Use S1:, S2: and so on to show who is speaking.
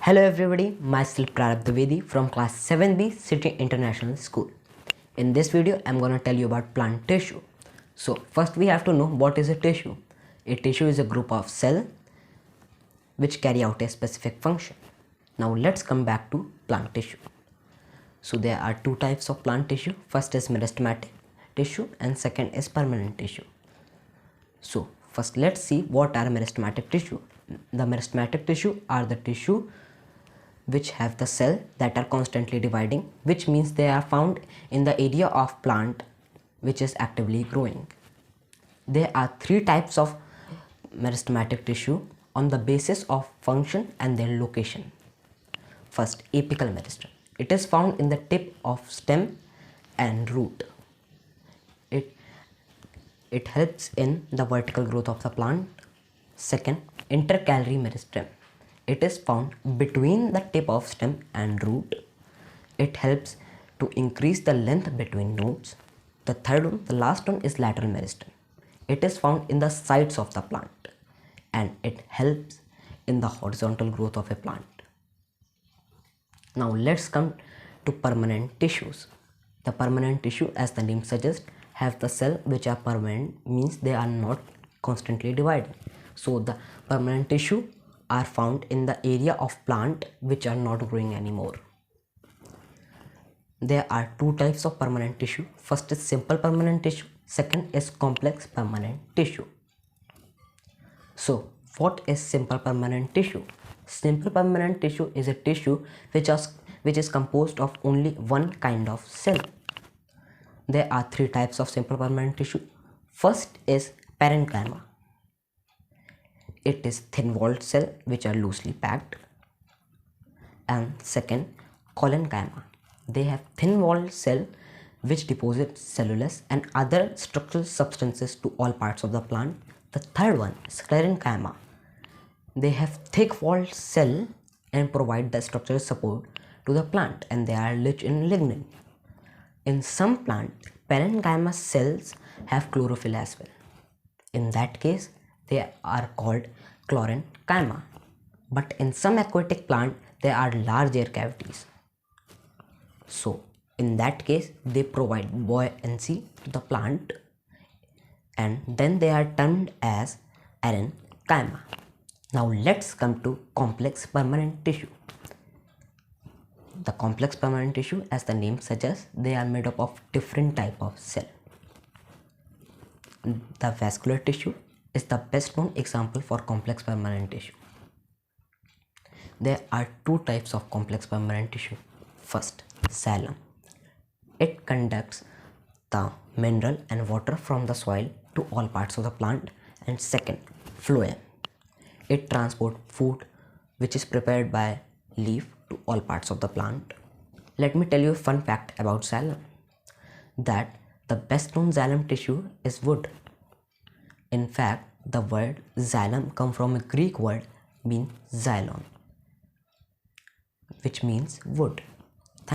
S1: Hello everybody, myself Prarabh Dwivedi from class 7B City International School. In this video, I'm going to tell you about plant tissue. So first we have to know what is a tissue. A tissue is a group of cells which carry out a specific function. Now let's come back to plant tissue. So there are two types of plant tissue. First is meristematic tissue and second is permanent tissue. So first let's see what are meristematic tissue. The meristematic tissue are the tissue which have the cell that are constantly dividing, which means they are found in the area of plant which is actively growing. There are three types of meristematic tissue on the basis of function and their location. First, apical meristem. It is found in the tip of stem and root. It helps in the vertical growth of the plant. Second, intercalary meristem. It is found between the tip of stem and root. It helps to increase the length between nodes. The third one, the last one, is lateral meristem. It is found in the sides of the plant and it helps in the horizontal growth of a plant. Now let's come to permanent tissues. The permanent tissue, as the name suggests, have the cell which are permanent, means they are not constantly dividing. So the permanent tissue are found in the area of plant which are not growing anymore. There are two types of permanent tissue. First is simple permanent tissue. Second is complex permanent tissue. So what is simple permanent tissue? Simple permanent tissue is a tissue which is composed of only one kind of cell. There are three types of simple permanent tissue. First is parenchyma. It is thin-walled cell which are loosely packed. And second, collenchyma. They have thin-walled cell which deposit cellulose and other structural substances to all parts of the plant. The third one is sclerenchyma. They have thick-walled cell and provide the structural support to the plant, and they are rich in lignin. In some plants, parenchyma cells have chlorophyll as well. In that case, they are called chlorenchyma. But in some aquatic plants, there are large air cavities. So in that case, they provide buoyancy to the plant, and then they are termed as arenchyma. Now let's come to complex permanent tissue. The complex permanent tissue, as the name suggests, they are made up of different type of cell. The vascular tissue is the best known example for complex permanent tissue. There are two types of complex permanent tissue. First, xylem. It conducts the mineral and water from the soil to all parts of the plant. And second, phloem. It transports food which is prepared by leaf to all parts of the plant. Let me tell you a fun fact about xylem, that the best known xylem tissue is wood. In fact, the word xylem comes from a Greek word meaning xylon, which means wood.